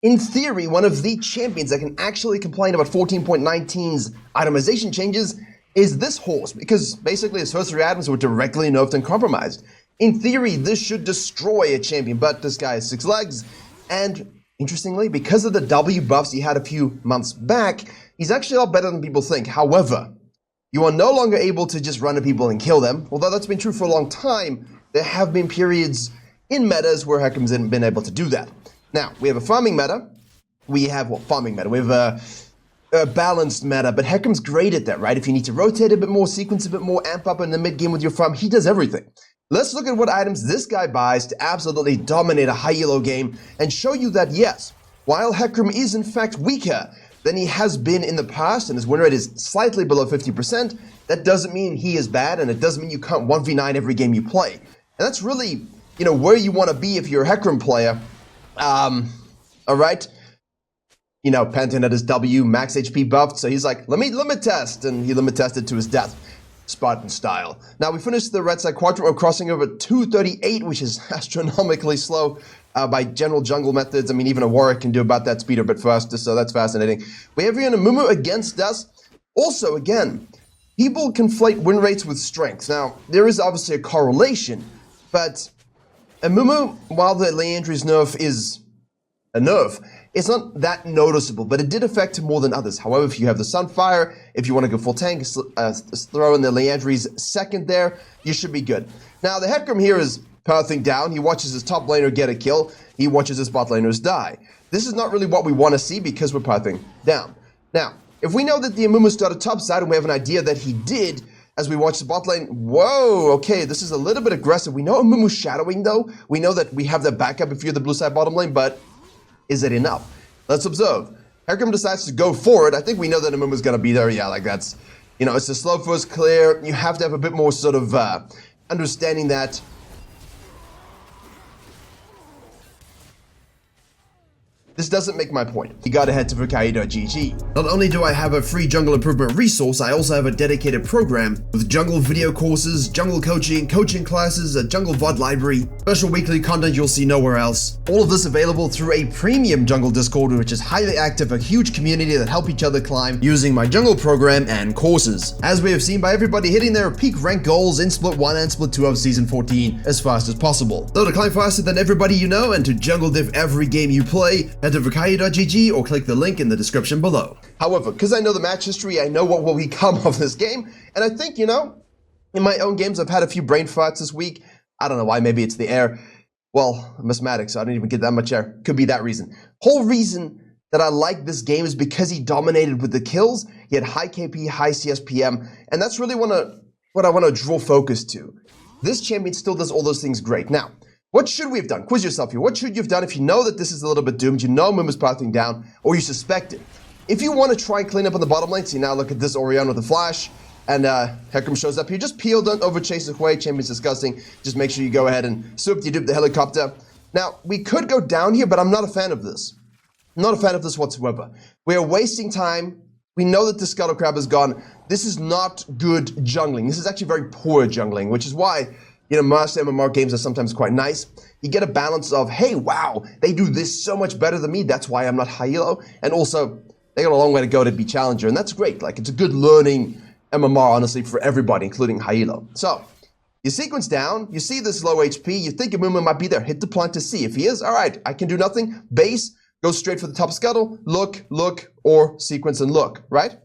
In theory, one of the champions that can actually complain about 14.19's itemization changes is this horse, because basically his first 3 items were directly nerfed and compromised. In theory, this should destroy a champion, but this guy has 6 legs, and interestingly, because of the W buffs he had a few months back, he's actually a lot better than people think. However, you are no longer able to just run at people and kill them. Although that's been true for a long time, there have been periods in metas where HECARIM's been able to do that. Now, we have a farming meta. We have, well, farming meta. We have a balanced meta, but HECARIM's great at that, right? If you need to rotate a bit more, sequence a bit more, amp up in the mid game with your farm, he does everything. Let's look at what items this guy buys to absolutely dominate a high elo game and show you that, yes, while HECARIM is in fact weaker than he has been in the past and his win rate is slightly below 50%, that doesn't mean he is bad, and it doesn't mean you can't 1v9 every game you play. And that's really, you know, where you want to be if you're a HECARIM player. Alright, you know, Pantheon at his W, max HP buffed, so he's like, let me limit test, and he limit tested to his death, Spartan style. Now we finished the red side quadrant, we're crossing over 238, which is astronomically slow by general jungle methods. I mean, even a warrior can do about that speed a bit faster, so that's fascinating. We have here an Amumu against us. Also, again, people conflate win rates with strength. Now, there is obviously a correlation, but Amumu, while the Leandry's nerf is a nerf, it's not that noticeable, but it did affect him more than others. However, if you have the Sunfire, if you want to go full tank, throw in the Leandry's second there, you should be good. Now, the HECARIM here is pathing down. He watches his top laner get a kill. He watches his bot laners die. This is not really what we want to see because we're pathing down. Now, if we know that the Amumu started top side and we have an idea that he did, as we watch the bot lane, whoa, okay, this is a little bit aggressive. We know Amumu's shadowing though. We know that we have the backup if you're the blue side bottom lane, but is it enough? Let's observe. HECARIM decides to go for it. I think we know that Amumu's gonna be there. Yeah, like that's, you know, it's a slow first clear. You have to have a bit more sort of understanding that this doesn't make my point. You gotta head to Virkayu.gg. Not only do I have a free jungle improvement resource, I also have a dedicated program with jungle video courses, jungle coaching, coaching classes, a jungle VOD library, special weekly content you'll see nowhere else. All of this available through a premium jungle Discord, which is highly active, a huge community that help each other climb using my jungle program and courses. As we have seen by everybody hitting their peak rank goals in Split 1 and Split 2 of Season 14 as fast as possible. So to climb faster than everybody you know and to jungle diff every game you play, head to Virkayu.gg or click the link in the description below. However, because I know the match history, I know what will become of this game, and I think, you know, in my own games, I've had a few brain farts this week. I don't know why, maybe it's the air. Well, I'm asthmatic, so I don't even get that much air. Could be that reason. Whole reason that I like this game is because he dominated with the kills, he had high KP, high CSPM, and that's really what I want to draw focus to. This champion still does all those things great. Now, what should we have done? Quiz yourself here. What should you have done if you know that this is a little bit doomed, you know Mumu's pathing down, or you suspect it? If you want to try and clean up on the bottom lane, see now look at this Orion with the flash, and HECARIM shows up here. Just peel, don't over chase it away, champion's disgusting. Just make sure you go ahead and swoop-de-doop the helicopter. Now, we could go down here, but I'm not a fan of this. I'm not a fan of this whatsoever. We are wasting time. We know that the Scuttle Crab is gone. This is not good jungling. This is actually very poor jungling, which is why, you know, most MMR games are sometimes quite nice. You get a balance of, hey, wow, they do this so much better than me. That's why I'm not high elo. And also, they got a long way to go to be challenger, and that's great. Like, it's a good learning MMR, honestly, for everybody, including high elo. So, you sequence down, you see this low HP, you think Amumu might be there. Hit the plant to see. If he is, all right, I can do nothing. Base, go straight for the top scuttle, look, or sequence and look, right?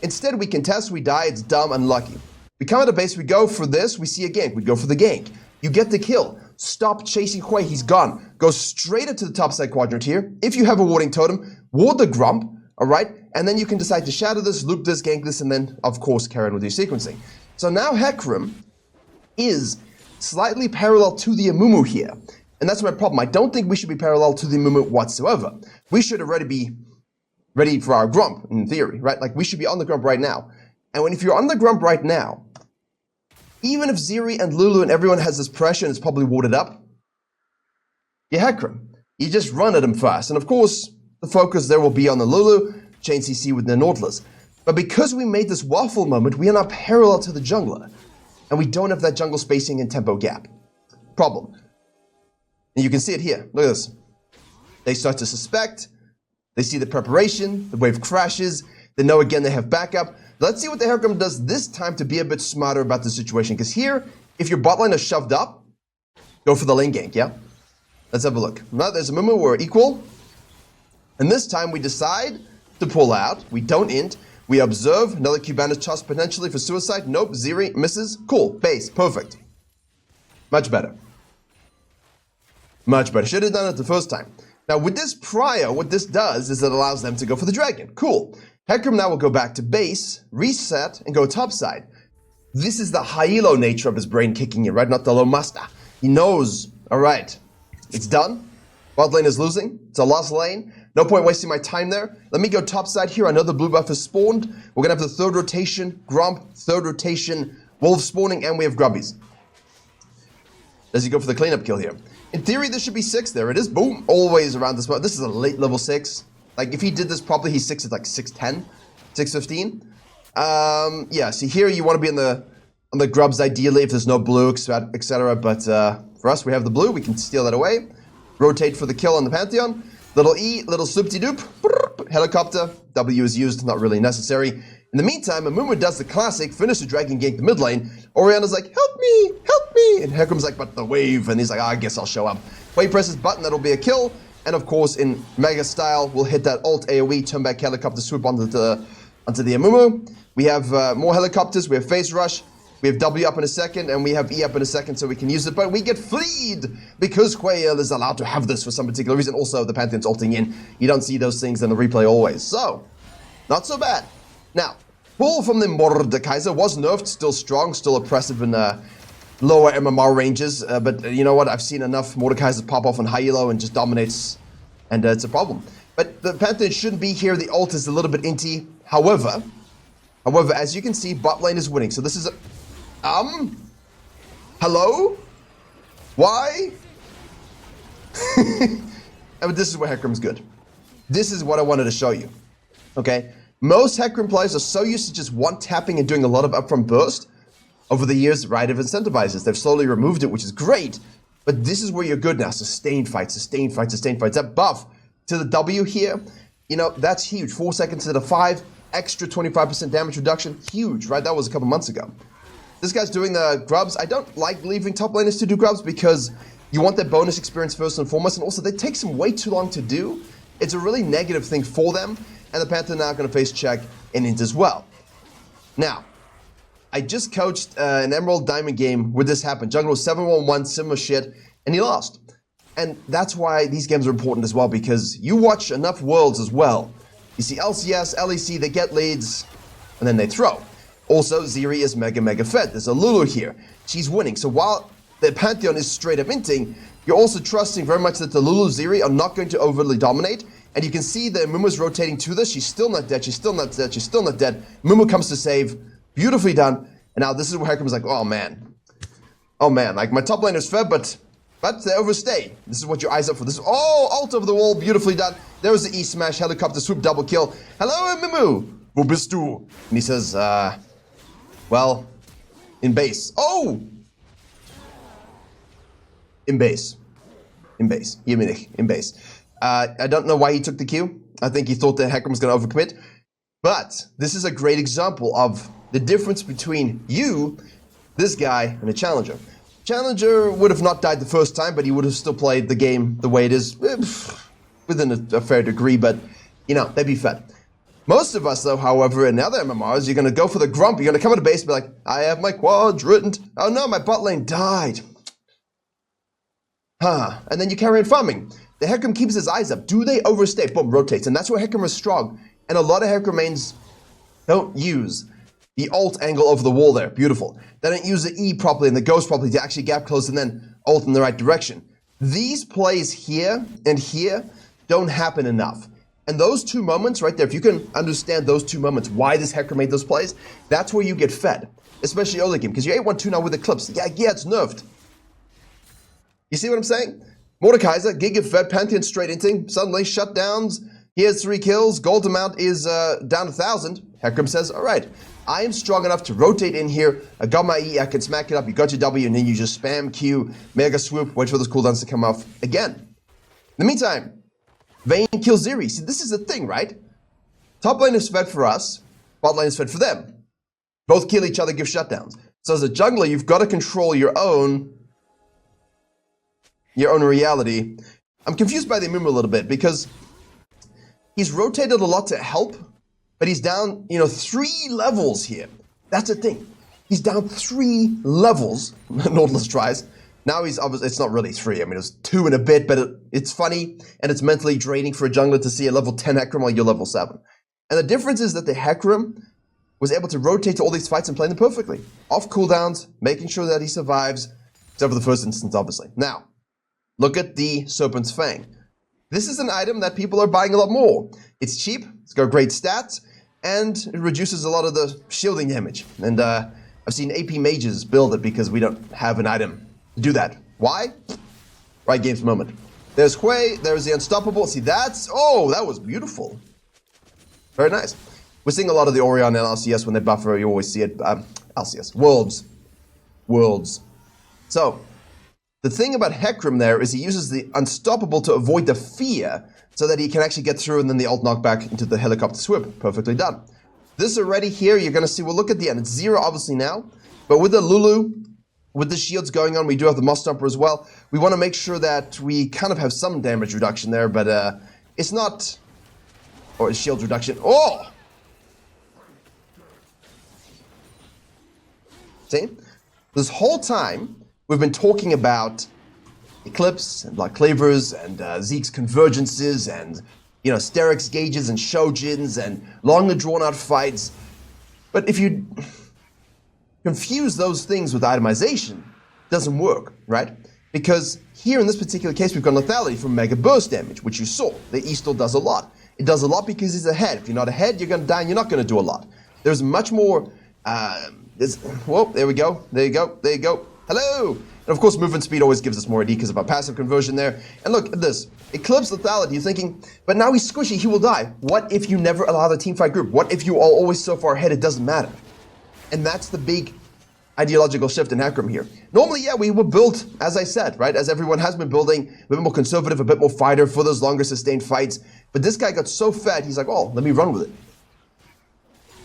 Instead, we contest, we die, it's dumb, unlucky. We come at a base, we go for this, we see a gank, we go for the gank. You get the kill. Stop chasing Hui, he's gone. Go straight into the top side quadrant here. If you have a warding totem, ward the Grump, all right? And then you can decide to shadow this, loop this, gank this, and then, of course, carry on with your sequencing. So now HECARIM is slightly parallel to the Amumu here. And that's my problem. I don't think we should be parallel to the Amumu whatsoever. We should already be ready for our Grump, in theory, right? Like, we should be on the Grump right now. And if you're on the Grump right now, even if Zeri and Lulu and everyone has this pressure and it's probably warded up, you HECARIM. You just run at him fast. And of course, the focus there will be on the Lulu, chain CC with the Nautilus. But because we made this waffle moment, we are not parallel to the jungler. And we don't have that jungle spacing and tempo gap. Problem. And you can see it here. Look at this. They start to suspect. They see the preparation. The wave crashes. They know again they have backup. Let's see what the HECARIM does this time to be a bit smarter about the situation. Because here, if your bot lane is shoved up, go for the lane gank, yeah? Let's have a look. Now there's a moment where we're equal. And this time we decide to pull out. We don't int. We observe. Another Cubanus toss potentially for suicide. Nope. Zeri misses. Cool. Base. Perfect. Much better. Much better. Should have done it the first time. Now with this prior, what this does is it allows them to go for the dragon. Cool. HECARIM now will go back to base, reset, and go topside. This is the high elo nature of his brain kicking in, right? Not the low master. He knows, all right, it's done. Bot lane is losing. It's a lost lane. No point wasting my time there. Let me go topside here. I know the blue buff is spawned. We're going to have the third rotation, Gromp, third rotation, Wolf spawning, and we have Grubbies. Does he go for the cleanup kill here? In theory, this should be 6. There it is. Boom. Always around this. This is a late level 6. Like, if he did this properly, he's 6 at like 6'10", 6'15". Yeah, see here, you want to be on the grubs ideally if there's no blue, etc. But for us, we have the blue. We can steal that away. Rotate for the kill on the Pantheon. Little E, little swoop-de-doop. Helicopter. W is used, not really necessary. In the meantime, Amumu does the classic, finish the dragon gank the mid lane. Orianna's like, help me, help me. And HECARIM's like, but the wave. And he's like, I guess I'll show up. Wave presses button, that'll be a kill. And of course, in Mega style, we'll hit that alt AoE, turn back helicopter swoop onto the Amumu. We have more helicopters, we have phase rush, we have W up in a second, and we have E up in a second so we can use it. But we get fleed because Quail is allowed to have this for some particular reason. Also, the Pantheon's ulting in. You don't see those things in the replay always. So, not so bad. Now, pull from the Mordekaiser was nerfed, still strong, still oppressive in lower MMR ranges, but you know what? I've seen enough Mordekaisers pop off on high elo and just dominates, and it's a problem. But the Pantheon shouldn't be here. The ult is a little bit inty. However, as you can see, bot lane is winning. So this is a... Hello? Why? But this is where HECARIM's good. This is what I wanted to show you. Okay? Most HECARIM players are so used to just one-tapping and doing a lot of upfront burst. Over the years, Riot have incentivized. They've slowly removed it, which is great. But this is where you're good now. Sustained fights, sustained fights, sustained fights. That buff to the W here, you know, that's huge. 4 seconds to the 5, extra 25% damage reduction. Huge, right? That was a couple months ago. This guy's doing the grubs. I don't like leaving top laners to do grubs because you want that bonus experience first and foremost. And also, they take them way too long to do. It's a really negative thing for them. And the Panther now going to face check and int as well. Now, I just coached an Emerald Diamond game where this happened. Jungle was 7-1-1, similar shit, and he lost. And that's why these games are important as well, because you watch enough worlds as well. You see LCS, LEC, they get leads, and then they throw. Also, Zeri is mega fed. There's a Lulu here. She's winning. So while the Pantheon is straight up inting, you're also trusting very much that the Lulu Zeri are not going to overly dominate. And you can see that Mumu's rotating to this. She's still not dead. She's still not dead. She's still not dead. Mumu comes to save. Beautifully done. And now this is where HECARIM's like, oh man, like my top lane is fed, but they overstay. This is what your eyes up for. This is, oh, ult over the wall, beautifully done. There was the E smash, helicopter swoop, double kill. Hello, Mumu, wo bist du? And he says, well, in base. Oh! In base. In base. Hier bin ich, in base. I don't know why he took the Q. I think he thought that HECARIM was going to overcommit. But this is a great example of the difference between you, this guy, and a challenger. Challenger would have not died the first time, but he would have still played the game the way it is, within a fair degree, but, you know, they'd be fed. Most of us, though, however, in other MMRs, you're going to go for the grump. You're going to come into base and be like, I have my quadrant. Oh no, my bot lane died. And then you carry on farming. The HECARIM keeps his eyes up. Do they overstay? Boom, rotates. And that's where HECARIM is strong. And a lot of HECARIM mains don't use the ult angle over the wall there. Beautiful. They don't use the E properly and the ghost properly to actually gap close and then ult in the right direction. These plays here and here don't happen enough. And those two moments right there, if you can understand those two moments, why this HECARIM made those plays, that's where you get fed. Especially early game, because you're 8-1-2 now with Eclipse. Yeah, it's nerfed. You see what I'm saying? Mordekaiser, Giga fed, Pantheon straight inting, suddenly shutdowns. He has 3 kills, gold amount is down 1,000. HECARIM says, all right, I am strong enough to rotate in here. I got my E, I can smack it up. You got your W, and then you just spam Q, mega swoop, wait for those cooldowns to come off again. In the meantime, Vayne kills Zeri. See, this is the thing, right? Top lane is fed for us, bot lane is fed for them. Both kill each other, give shutdowns. So as a jungler, you've got to control your own reality. I'm confused by the Amumu a little bit because he's rotated a lot to help, but he's down, 3 levels here. That's the thing. He's down 3 levels. Nautilus tries. Now he's obviously, it's not really 3. I mean, it's 2 and a bit, but it's funny and it's mentally draining for a jungler to see a level 10 HECARIM while you're level 7. And the difference is that the HECARIM was able to rotate to all these fights and play them perfectly. Off cooldowns, making sure that he survives, except for the first instance, obviously. Now, look at the Serpent's Fang. This is an item that people are buying a lot more. It's cheap, it's got great stats, and it reduces a lot of the shielding damage. And I've seen AP mages build it because we don't have an item to do that. Why? Right games moment. There's Hui, there's the Unstoppable. See, that was beautiful. Very nice. We're seeing a lot of the Orion and LCS when they buffer, you always see it. LCS. Worlds. So, the thing about HECARIM there is he uses the Unstoppable to avoid the fear so that he can actually get through and then the ult knockback into the helicopter swoop. Perfectly done. This already here, you're going to see, well, look at the end. It's 0 obviously now, but with the Lulu, with the shields going on, we do have the Moss Stomper as well. We want to make sure that we kind of have some damage reduction there, but it's not... Or shield reduction. Oh! See? This whole time, we've been talking about Eclipse and Black Cleavers and Zeke's convergences and, Sterix gauges and Shojins and longer drawn-out fights. But if you confuse those things with itemization, it doesn't work, right? Because here in this particular case, we've got lethality from Mega Burst damage, which you saw. The E still does a lot. It does a lot because he's ahead. If you're not ahead, you're going to die and you're not going to do a lot. There's much more... whoa, there we go. There you go. There you go. Hello! And of course, movement speed always gives us more AD because of our passive conversion there. And look at this. Eclipse lethality. You're thinking, but now he's squishy. He will die. What if you never allow the teamfight group? What if you are always so far ahead it doesn't matter? And that's the big ideological shift in HECARIM here. Normally, yeah, we were built, as I said, right? As everyone has been building, a bit more conservative, a bit more fighter for those longer sustained fights. But this guy got so fed, he's like, oh, let me run with it.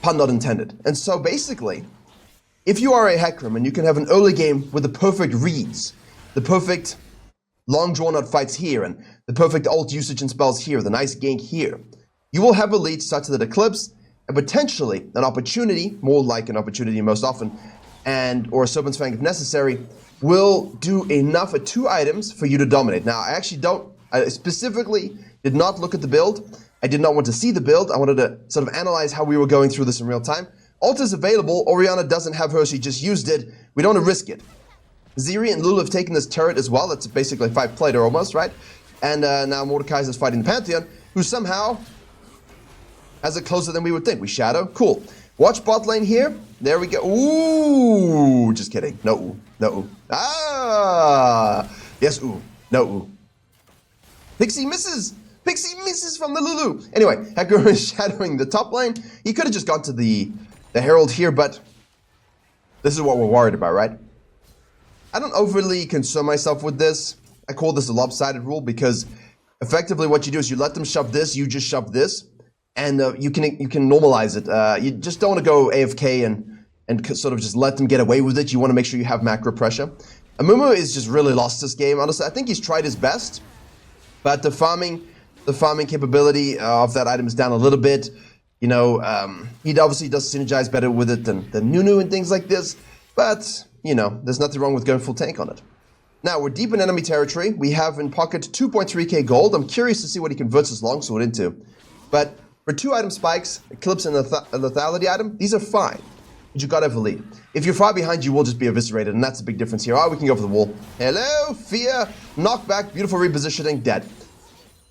Pun not intended. And so basically, if you are a HECARIM and you can have an early game with the perfect reads, the perfect long drawn-out fights here, and the perfect ult usage and spells here, the nice gank here, you will have a lead such that Eclipse, and potentially an opportunity, more like an opportunity most often, or a Serpent's Fang if necessary, will do enough of 2 items for you to dominate. Now, I specifically did not look at the build. I did not want to see the build. I wanted to sort of analyze how we were going through this in real time. Ult is available. Orianna doesn't have her. She just used it. We don't want to risk it. Zeri and Lulu have taken this turret as well. That's basically 5-plater almost, right? And now Mordekaiser's fighting the Pantheon, who somehow has it closer than we would think. We shadow. Cool. Watch bot lane here. There we go. Ooh. Just kidding. No ooh. No ooh. Ah. Yes ooh. No ooh. Pixie misses. Pixie misses from the Lulu. Anyway, HECARIM is shadowing the top lane. He could have just gone to the Herald here, but this is what we're worried about, right? I don't overly concern myself with this. I call this a lopsided rule because effectively what you do is you let them shove this, you just shove this, and you can normalize it. You just don't want to go AFK and sort of just let them get away with it. You want to make sure you have macro pressure. Amumu is just really lost this game. Honestly, I think he's tried his best, but the farming capability of that item is down a little bit. He obviously does synergize better with it than Nunu and things like this, but there's nothing wrong with going full tank on it. Now, we're deep in enemy territory. We have in pocket 2.3k gold. I'm curious to see what he converts his longsword into. But for 2 item spikes, Eclipse and a lethality item, these are fine. But you gotta have a lead. If you're far behind, you will just be eviscerated, and that's a big difference here. Oh, we can go for the wall. Hello, fear, knockback, beautiful repositioning, dead.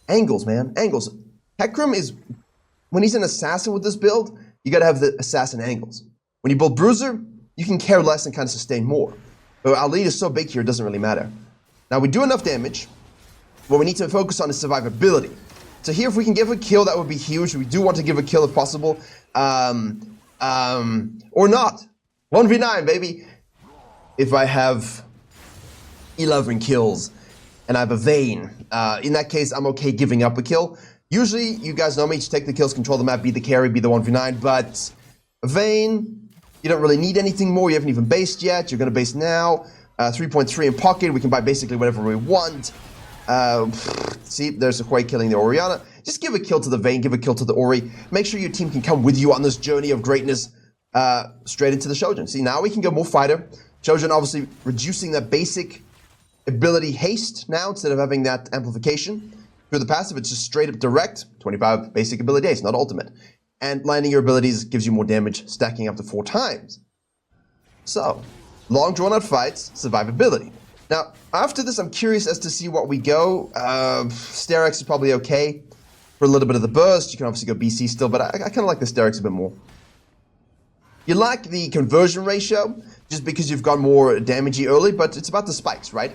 Angles, man, angles. HECARIM is, when he's an assassin with this build, you gotta have the assassin angles. When you build Bruiser, you can care less and kind of sustain more. But our lead is so big here, it doesn't really matter. Now, we do enough damage. What we need to focus on is survivability. So here, if we can give a kill, that would be huge. We do want to give a kill if possible. Or not. 1v9, baby. If I have 11 kills and I have a Vayne. In that case, I'm okay giving up a kill. Usually, you guys know me, just take the kills, control the map, be the carry, be the 1v9, but a Vayne, you don't really need anything more. You haven't even based yet. You're going to base now. 3.3 in pocket. We can buy basically whatever we want. See, there's a Quake killing the Orianna. Just give a kill to the Vayne, give a kill to the Ori. Make sure your team can come with you on this journey of greatness straight into the Shojin. See, now we can go more fighter. Shojin obviously reducing that basic ability haste now instead of having that amplification. Through the passive, it's just straight up direct. 25 basic ability haste, not ultimate. And landing your abilities gives you more damage, stacking up to 4 times. So, long drawn out fights, survivability. Now, after this, I'm curious as to see what we go. Sterex is probably okay for a little bit of the burst. You can obviously go BC still, but I kind of like the Sterex a bit more. You like the conversion ratio, just because you've got more damagey early, but it's about the spikes, right?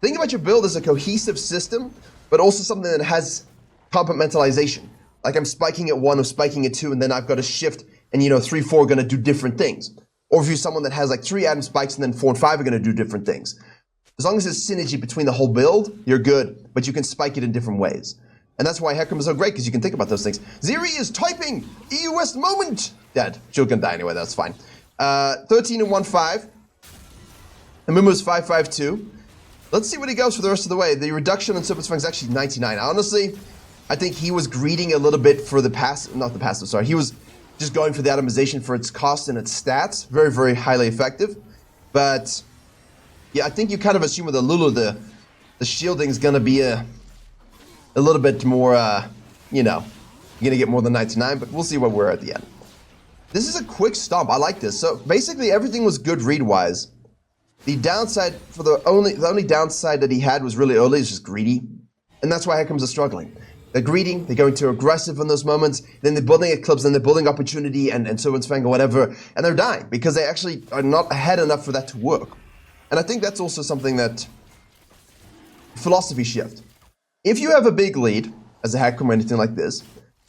Think about your build as a cohesive system, but also something that has compartmentalization. Like I'm spiking at 1 or spiking at 2, and then I've got to shift, and 3, 4 are going to do different things. Or if you're someone that has like 3 atom spikes, and then 4 and 5 are going to do different things. As long as there's synergy between the whole build, you're good, but you can spike it in different ways. And that's why HECARIM is so great, because you can think about those things. Ziri is typing EU West moment! Dead. She'll gonna die anyway, that's fine. 13 and 1-5. Amumu is 5-5-2. Let's see what he goes for the rest of the way. The reduction on Super Swing is actually 99. Honestly, I think he was greeding a little bit for the passive, not the passive, sorry. He was just going for the atomization for its cost and its stats. Very, very highly effective. But yeah, I think you kind of assume with the Lulu, the shielding is gonna be a little bit more, you're gonna get more than 99, but we'll see where we're at the end. This is a quick stomp. I like this. So basically everything was good read-wise. The downside, for the only downside that he had was really early, is just greedy. And that's why HECARIMs are struggling. They're greedy, they're going too aggressive in those moments, then they're building Eclipse, then they're building opportunity and Servant's Fang or whatever, and they're dying because they actually are not ahead enough for that to work. And I think that's also something that philosophy shift. If you have a big lead as a HECARIM or anything like this,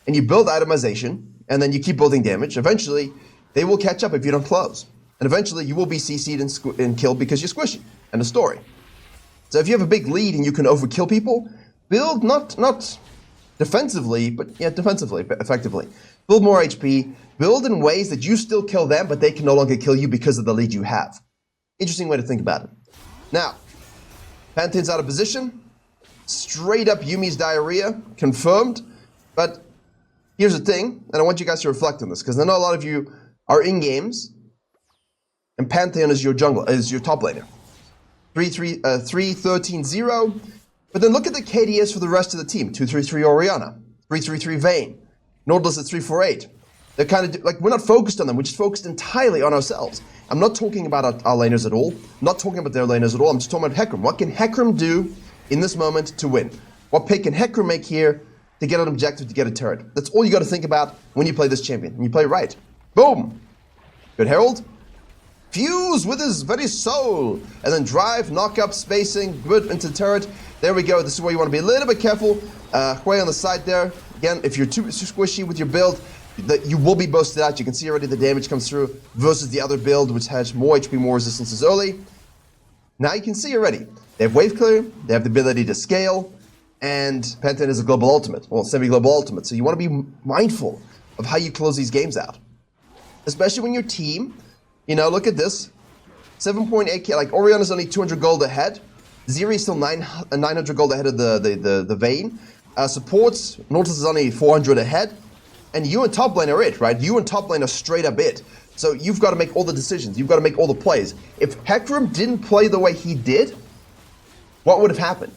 and you build itemization, and then you keep building damage, eventually they will catch up if you don't close. And eventually you will be CC'd and killed because you're squishy. And a story. So if you have a big lead and you can overkill people, build not defensively, but yeah, defensively, effectively. Build more HP, build in ways that you still kill them, but they can no longer kill you because of the lead you have. Interesting way to think about it. Now, Pantheon's out of position. Straight up Yumi's diarrhea, confirmed. But here's the thing, and I want you guys to reflect on this, because I know a lot of you are in games, and Pantheon is your jungle, is your top laner. 3-13-0. But then look at the KDS for the rest of the team. 2-3-3 Orianna, 3-3-3 Vayne, Nautilus at 3-4-8. They're kind of like, we're not focused on them, we're just focused entirely on ourselves. I'm not talking about our laners at all. I'm not talking about their laners at all. I'm just talking about HECARIM. What can HECARIM do in this moment to win? What pick can HECARIM make here to get an objective, to get a turret? That's all you got to think about when you play this champion. And you play right. Boom! Good Herald. Fuse with his very soul. And then drive, knock up, spacing, good into turret. There we go. This is where you want to be a little bit careful. Hui on the side there. Again, if you're too squishy with your build, you will be boosted out. You can see already the damage comes through versus the other build, which has more HP, more resistances early. Now you can see already. They have wave clear, they have the ability to scale, and Pantheon is a global ultimate, well, semi-global ultimate. So you want to be mindful of how you close these games out. Especially when your team, look at this. 7.8k, like Orianna's only 200 gold ahead. Ziri is still 900 gold ahead of the Vayne. Supports, Nautilus is only 400 ahead. And you and top lane are it, right? You and top lane are straight up it. So you've got to make all the decisions. You've got to make all the plays. If HECARIM didn't play the way he did, what would have happened?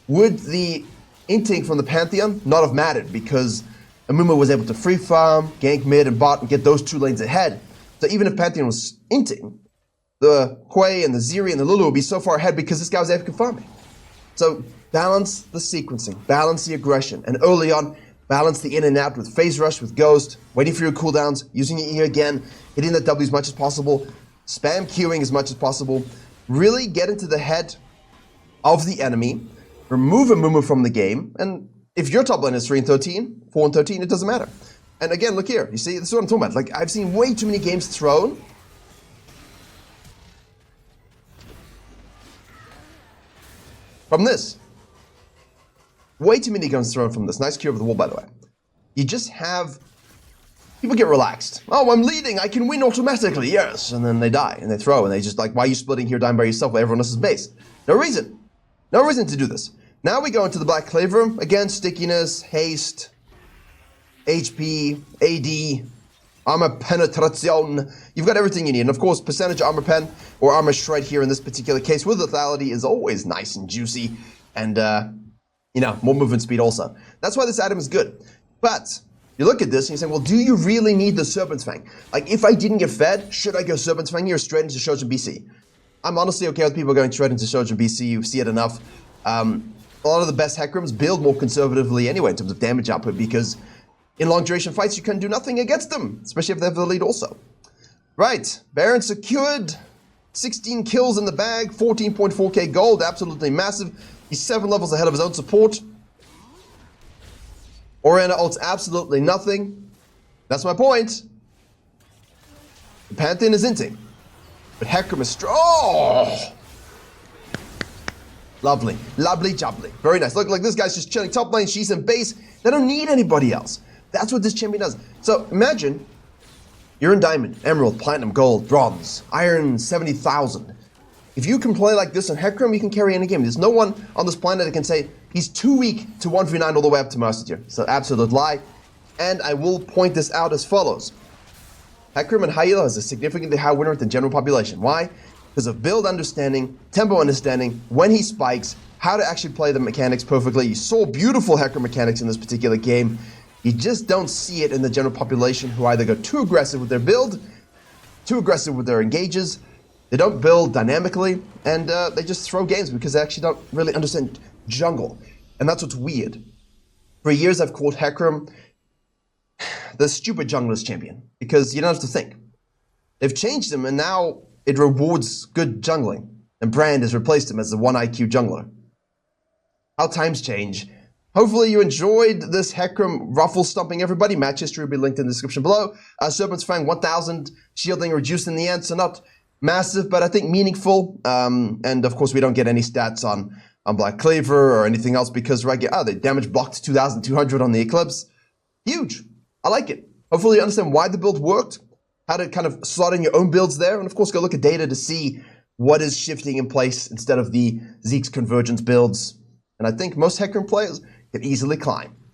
Would the inting from the Pantheon not have mattered? Because Amumu was able to free farm, gank mid and bot, and get those 2 lanes ahead. So even if Pantheon was inting, the Quay and the Ziri and the Lulu would be so far ahead because this guy was AFK farming. So balance the sequencing, balance the aggression, and early on, balance the in and out with phase rush, with ghost, waiting for your cooldowns, using your E again, hitting that W as much as possible, spam queuing as much as possible, really get into the head of the enemy, remove Amumu from the game, and if your top lane is 3-13, 4-13, it doesn't matter. And again, look here, you see, this is what I'm talking about. Like, I've seen way too many games thrown from this. Way too many guns thrown from this. Nice cure of the wall, by the way. You just have... People get relaxed. Oh, I'm leading. I can win automatically. Yes. And then they die and they throw and they just like, why are you splitting here dying by yourself while everyone else is base? No reason. No reason to do this. Now we go into the Black Claver. Again, stickiness, haste, HP, AD, armor penetration. You've got everything you need. And of course, percentage armor pen or armor shred here in this particular case with lethality is always nice and juicy. And, you know, more movement speed also. That's why this item is good. But you look at this and you say, well, do you really need the Serpent's Fang? Like, if I didn't get fed, should I go Serpent's Fang here or straight into Shojin BC? I'm honestly okay with people going straight into Shojin BC. You see it enough. A lot of the best Hecarims build more conservatively anyway in terms of damage output because in long duration fights, you can do nothing against them, especially if they have the lead also. Right, Baron secured, 16 kills in the bag, 14.4k gold, absolutely massive. He's 7 levels ahead of his own support. Oriana ults absolutely nothing. That's my point. The Pantheon is inting. But Hecarim is strong. Oh! Lovely. Lovely jubbly. Very nice. Look, like this guy's just chilling top lane. She's in base. They don't need anybody else. That's what this champion does. So imagine you're in Diamond, Emerald, Platinum, Gold, Bronze, Iron 70,000. If you can play like this in Hecarim, you can carry any game. There's no one on this planet that can say he's too weak to 1v9 all the way up to Master Tier. It's an absolute lie. And I will point this out as follows. Hecarim and Hyela has a significantly higher win rate than general population. Why? Because of build understanding, tempo understanding, when he spikes, how to actually play the mechanics perfectly. You saw beautiful Hecarim mechanics in this particular game. You just don't see it in the general population who either go too aggressive with their build, too aggressive with their engages, they don't build dynamically, and they just throw games because they actually don't really understand jungle. And that's what's weird. For years I've called Hecarim the stupid jungler's champion because you don't have to think. They've changed him and now it rewards good jungling. And Brand has replaced him as the 1 IQ jungler. How times change. Hopefully you enjoyed this Hecarim ruffle stomping everybody. Match history will be linked in the description below. Serpent's Fang 1000, shielding reduced in the end, so not massive, but I think meaningful. And of course we don't get any stats on Black Claver or anything else because they damage blocked 2,200 on the Eclipse. Huge. I like it. Hopefully you understand why the build worked, how to kind of slot in your own builds there, and of course go look at data to see what is shifting in place instead of the Zeke's convergence builds. And I think most Hecarim players can easily climb.